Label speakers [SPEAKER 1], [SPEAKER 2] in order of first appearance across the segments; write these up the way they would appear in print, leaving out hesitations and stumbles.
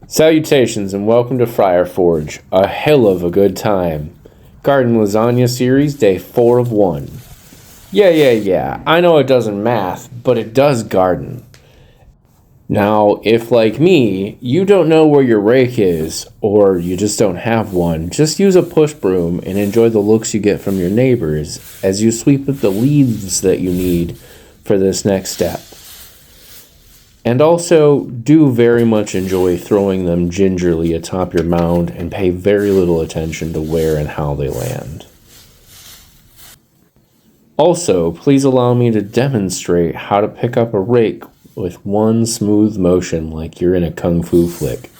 [SPEAKER 1] Salutations and welcome to FriarForge, a hell of a good time. Garden Lasagna series, day 4 of 1. Yeah, I know it doesn't math, but it does garden. Now, if like me, you don't know where your rake is, or you just don't have one, just use a push broom and enjoy the looks you get from your neighbors as you sweep up the leaves that you need for this next step. And also, do very much enjoy throwing them gingerly atop your mound and pay very little attention to where and how they land. Also, please allow me to demonstrate how to pick up a rake with one smooth motion like you're in a kung fu flick.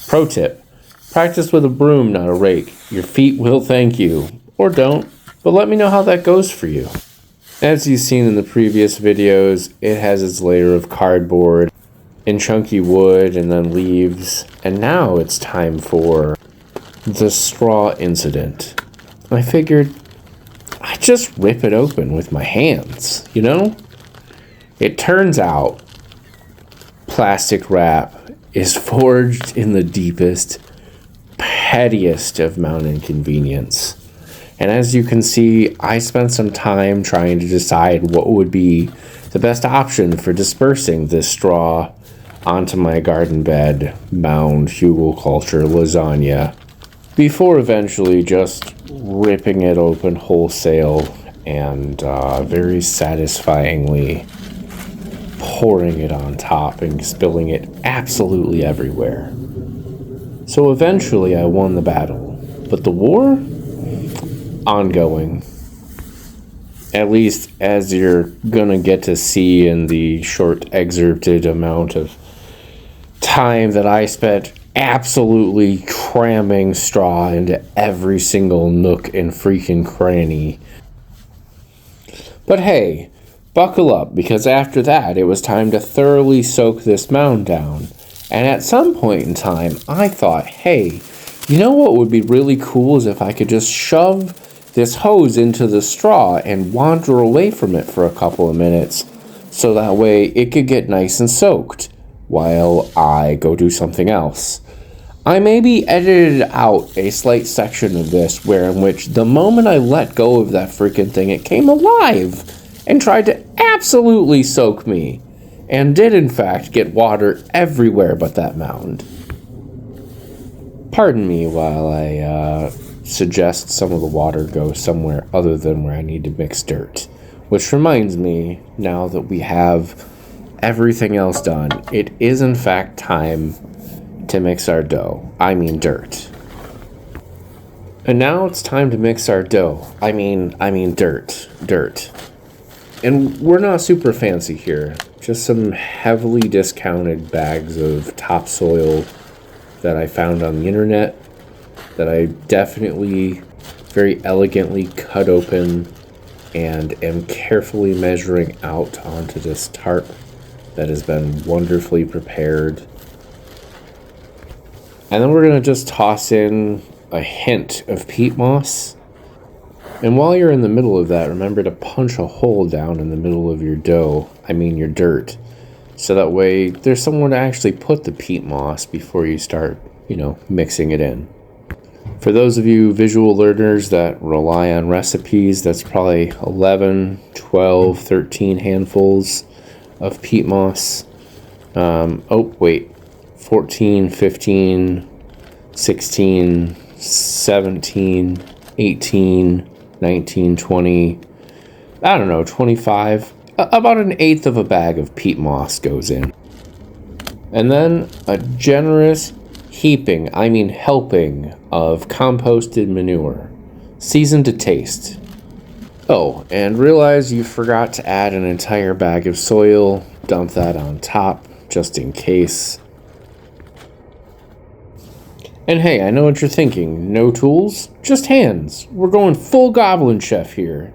[SPEAKER 1] Pro tip, practice with a broom, not a rake. Your feet will thank you. Or don't, but let me know how that goes for you. As you've seen in the previous videos, it has its layer of cardboard and chunky wood and then leaves. And now it's time for the straw incident. I figured I'd just rip it open with my hands, you know? It turns out plastic wrap is forged in the deepest, pettiest of mountain convenience. And as you can see, I spent some time trying to decide what would be the best option for dispersing this straw onto my garden bed, mound, hugelkultur, lasagna, before eventually just ripping it open wholesale and very satisfyingly pouring it on top and spilling it absolutely everywhere. So eventually I won the battle, but the war? Ongoing. At least as you're gonna get to see in the short excerpted amount of time that I spent absolutely cramming straw into every single nook and freaking cranny. But hey, buckle up, because after that it was time to thoroughly soak this mound down. And at some point in time I thought, hey, you know what would be really cool is if I could just shove this hose into the straw and wander away from it for a couple of minutes so that way it could get nice and soaked while I go do something else. I maybe edited out a slight section of this in which the moment I let go of that freaking thing, it came alive and tried to absolutely soak me, and did in fact get water everywhere but that mound. Pardon me while I suggest some of the water go somewhere other than where I need to mix dirt. Which reminds me, now that we have everything else done, it is in fact time to mix our dough. I mean dirt. And now it's time to mix our dough. I mean dirt. And we're not super fancy here. Just some heavily discounted bags of topsoil that I found on the internet that I definitely very elegantly cut open and am carefully measuring out onto this tarp that has been wonderfully prepared. And then we're going to just toss in a hint of peat moss. And while you're in the middle of that, remember to punch a hole down in the middle of your dough, your dirt, so that way there's somewhere to actually put the peat moss before you start, mixing it in. For those of you visual learners that rely on recipes, that's probably 11, 12, 13 handfuls of peat moss. 14, 15, 16, 17, 18, 19, 20, 25. About an eighth of a bag of peat moss goes in. And then a generous helping of composted manure, seasoned to taste. Oh, and realize you forgot to add an entire bag of soil. Dump that on top, just in case. And hey, I know what you're thinking. No tools, just hands. We're going full goblin chef here.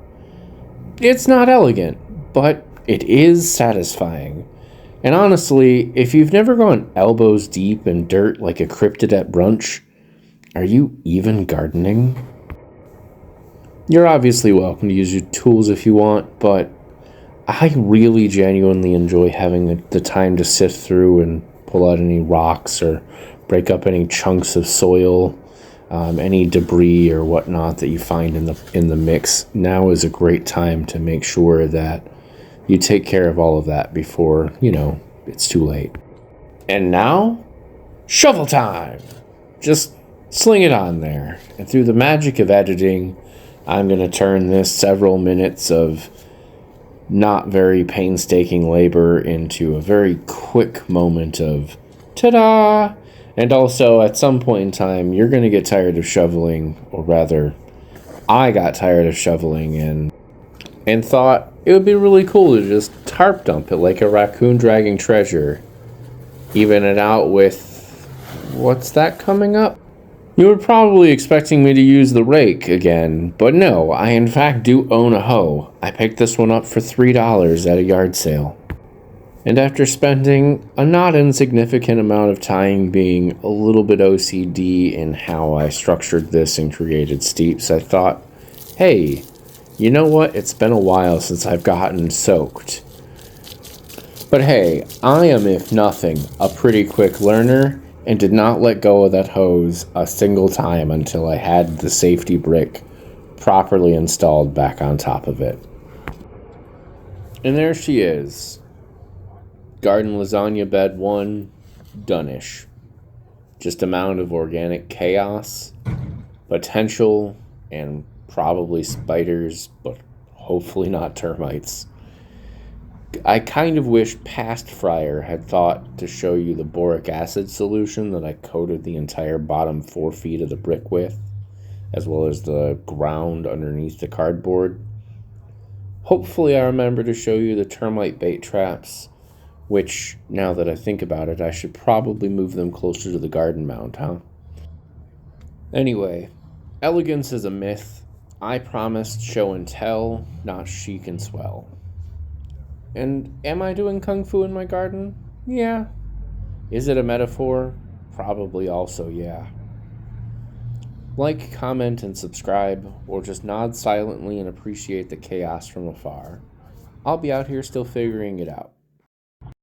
[SPEAKER 1] It's not elegant, but it is satisfying. And honestly, if you've never gone elbows deep in dirt like a cryptid at brunch, are you even gardening? You're obviously welcome to use your tools if you want, but I really genuinely enjoy having the time to sift through and pull out any rocks or break up any chunks of soil, any debris or whatnot that you find in the mix. Now is a great time to make sure that you take care of all of that before, it's too late. And now, shovel time! Just sling it on there. And through the magic of editing, I'm going to turn this several minutes of not very painstaking labor into a very quick moment of ta-da! And also, at some point in time, you're going to get tired of shoveling, or rather, I got tired of shoveling and thought it would be really cool to just tarp dump it like a raccoon dragging treasure. Even it out with... what's that coming up? You were probably expecting me to use the rake again, but no, I in fact do own a hoe. I picked this one up for $3 at a yard sale. And after spending a not insignificant amount of time being a little bit OCD in how I structured this and created steeps, I thought, hey, you know what? It's been a while since I've gotten soaked. But hey, I am, if nothing, a pretty quick learner, and did not let go of that hose a single time until I had the safety brick properly installed back on top of it. And there she is. Garden lasagna bed 1, done-ish. Just a mound of organic chaos, potential, and probably spiders, but hopefully not termites. I kind of wish past Friar had thought to show you the boric acid solution that I coated the entire bottom 4 feet of the brick with, as well as the ground underneath the cardboard. Hopefully I remember to show you the termite bait traps, which, now that I think about it, I should probably move them closer to the garden mound, huh? Anyway, elegance is a myth. I promised show and tell, not chic and swell. And am I doing kung fu in my garden? Yeah. Is it a metaphor? Probably also, yeah. Like, comment, and subscribe, or just nod silently and appreciate the chaos from afar. I'll be out here still figuring it out.